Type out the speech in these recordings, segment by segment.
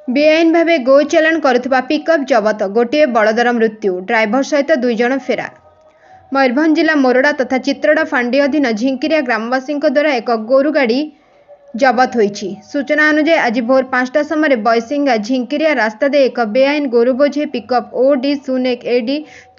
बेआईन भावे गो चालाण करुवा pickup जबत गोटे बलदर मृत्यु driver सहित 2 जण फेरार। मयूरभंज जिला मोरडा तथा चित्रड़ा फांडी अधीन झिंकिरिया ग्रामवासी द्वारा एक गोरु गाड़ी जबत होईछि। सूचना अनुसार आज भोर 5टा समय बैसिंगा झिंकिरिया रास्ता दे एक बेआईन गोरु बोझे पिकअप OD01 AD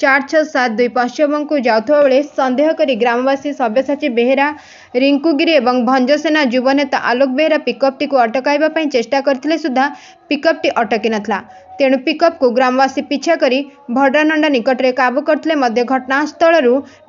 4672 पश्चिमबंग जाउथबा बेले संदेह करी ग्रामवासी सब्यसाची बेहेरा, रिंकुगिरी और भंजसेना युवनेता आलोक बेहेरा पिकअपटी को अटकाइबा पई चेष्टा करथिले सुधा पिकअपटी अटकी नथला। तेणु पिकअप को ग्रामवासी पीछा करी भड्रानंडा निकट में काबू करथिले मध्य घटनास्थल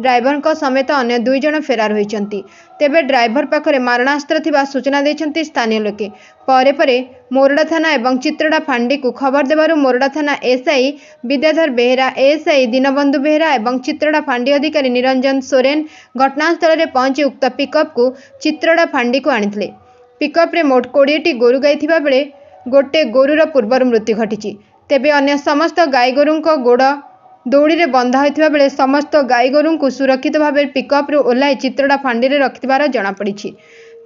ड्राइवर समेत अन्य 2 जण फेरार होइछन्ति। तेबे ड्राइवर पाखरे मारणास्त्र थिबा सूचना दैछन्ति स्थानीय लोके। परे परे मोरडा थाना एवं चित्रड़ा फांडी को खबर देबारु मोरडा थाना एसआई विद्याधर बेहेरा, एएसआई दीनबंधु बेहेरा एवं चित्रड़ा फांडी अधिकारी निरंजन सोरेन घटनास्थल में पहुंची उक्त पिकअप को चित्रड़ा फांडी को आनिथिले। पिकअप रे मोट 20टी गोरु गाई थिबा बेले गोटे गोरुर पूर्वर मृत्यु घटी। तेबे अन्य समस्त गाई गोरुंक गोड़ दौड़ी रे बंधा होइथिबा बेले समस्त गाई गोरुं को सुरक्षित भाव पिकअप रू ओह्लाई चित्रड़ा फांडी रे रखिथिबार जଣାपड़ी।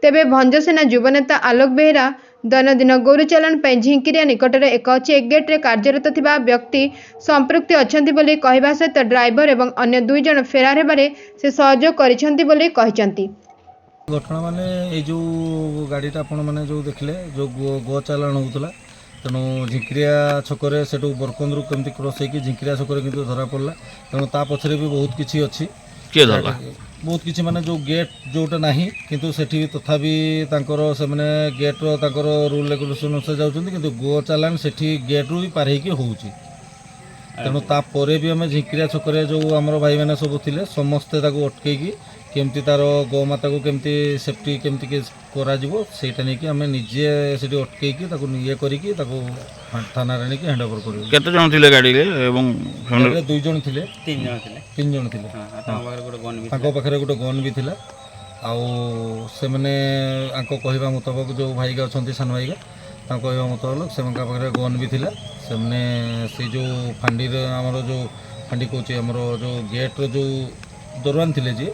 तेबे भंजसेना युवनेता आलोक बेहेरा दैनंदिन गोरु चालाण पर झिंकिरिया निकट में एक चेक गेट रे कार्यरत थिबा व्यक्ति संपृक्त अछंती बोली कहबा सहित ड्राइवर एवं अन्य 2 जण फेरार हेबारे से सहयोग करिसंती बोली कहिसंती। घटना माने ये जो गाड़ीटा आपण मैंने जो देखले जो गो चालाण होता तेणु झिंकिरिया छकरे से बरकंदरू कमी क्रस हो झिंकिरिया छकरे किंतु धरा पड़ा। तेणु ता पछरे भी बहुत किसी अच्छी बहुत किसी माने जो गेट जोटा नहीं किंतु सेठी तथापि तांकर से माने गेट तांकर रूल रेगुलेशन अनुसार जाउछन्ति किंतु गो चालाण सेठी गेट रू पार होकी होउछि। तेणु तापर भी आम झिंकिरिया छकरे जो आमर भाई मैंने सब थिले समस्ते ताको अटकेकी केमती तार गोमाता को केमती सेफ्टी केमती करा नहीं कि आम निजे से अटकईकी ये करिकी थाना रे नहीं हैंड ओवर करू। केते जण थिले गाड़ी रे एवं 2 जण थिले 3 जण थिले ताको पाखरे गोटे गन भी थिला। आउ से माने आंको कहवा मुताबक जो भाईगा अछंती सान भाईगा तांको कहवा मुताबक से पाखरे गन भी थिला। से माने से जो फांडी रे हमरो जो फांडी कोची हमरो जो गेट रो जो दरवान थिले जे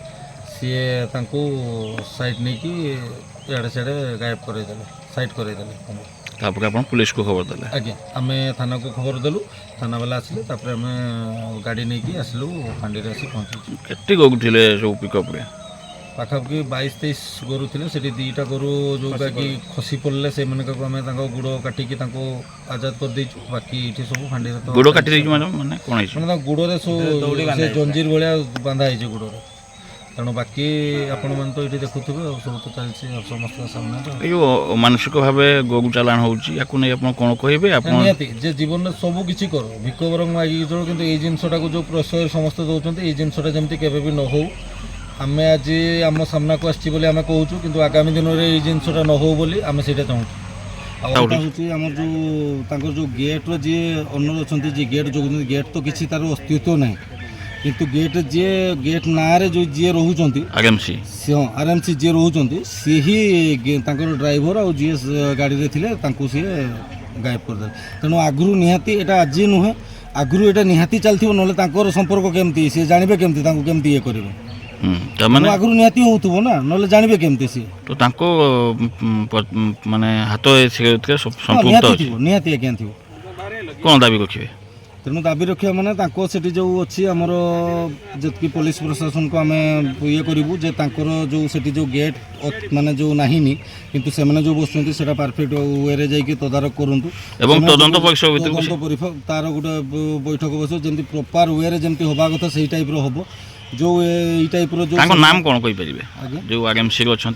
सी तांको साइड नहीं कि इड़े सियाड़े गायब करदेले साइड करदेले। तापर आपण पुलिस को खबर देले। आज्ञा आम थाना को खबर देलु थाना वाला आसिले तापर आम गाड़ी नहीं कि आसलु फांडी रे आसी पहुंची। केते गोरु थिले जो पिकअप रे पाखापाखि 22-23 गोरु थिले सेठी 2टा गोरु जो बाकी खसी पड़ले से माने को आम तांको गुड़ काटिकी तांको आजाद कर देछु। बाकी इठी सब फांडी रे तो गुड़ काटि देछु माने कोन हिस माने गुड़ रे से जंजीर भलिया बांधा हिजे गुड़ रे। तेणु बाकी आपण मैंने तो ये देखुवे सब तो चलती समस्त सामने यो मानसिक भाव गो चालाण होउची याकु नै आपण कोन कहबे आपण नियति जे जीवन में सब किछि करो भिक बरंग मागी जो किंतु ए जिनसटा को जो प्रश्रय समस्त दउचंती ए जिनसटा जेमति केबे भी न हो। आमे आज आम सामना को आछि बोली आमे कहूछु किंतु आगामी दिन रे ए जिनसटा न हो बोली आमे सेटा चाहूछु। आउ होची हमर जो तांकर जो गेट रो जे ओनर अछंती जे गेट जो गेट तो किछि तार अस्तित्व नै किंतु गेट ना रे जो जी रोचंती आरएमसी जी रोचंती सी ही तांकर ड्राइवर और जी गाड़ी रे थिले तांको सी गायब कर दे। तेणु आगु निहाती एटा आज नुहे आगु एटा निहाती चलथिबो नले तांकर संपर्क केमती सी जानिबे केमती तांको केमती ये करिवे माने आगु निहाती होतबो ना नले जानिबे केमती सी तो तांको माने हाथ से संपर्क निहाती आज्ञा थिबो कोन दाबी रखिबे। तेणु दाबी रखा मैंने से जो अच्छी आमर जी पुलिस प्रशासन को आम ये करूँ जे जो सेठी जो गेट माने जो नहीं किंतु से जो बसुँच से परफेक्ट वे जाकि तदारक करूँ तार गोटे बैठक बस जमी प्रॉपर वे जमी हवा कथा से टाइप हम जो ये टाइप जो नाम कौन कही जो आरएमसी अच्छा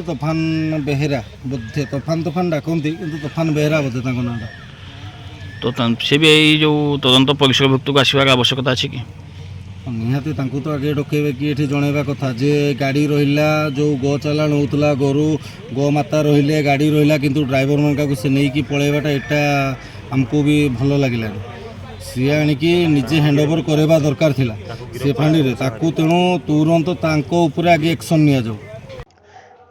तोफान बेहेरा बोधे तोफान डाकती कि तोफान बेहेरा बोधे ना तो से भी यही जो तदंत परिसरभुक्त को आसवार आवश्यकता अच्छी कि निहाती तो आगे डकेबे कि ये जनवा कथा जे गाड़ी रहा जो गो चालाण होता गोरु गोमाता रहिले गाड़ी रहा किंतु ड्राइवर मन से नहीं कि पलैवाटा यहाँ आमको भी भल लगे सी आणिकी निजे हैंड ओवर करवा दरकार थिला से फांडी रे ताकू तेणु तुरंत तांको ऊपर आगे एक्शन निया जाऊ।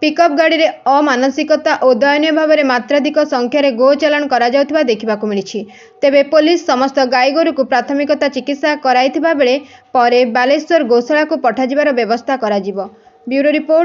पिकअप गाड़ी रे अमानसिकता और दयनीय भाव में मात्राधिक संख्यार गो चालाण करा जाउथिबा देखिबाकु मिलिछि। तेबे पुलिस समस्त गाई गोरु को प्राथमिकता चिकित्सा कराइथिबा बेले परे बालेश्वर गोशाला को पठाजिबार व्यवस्था करा जिवो। Bureau report.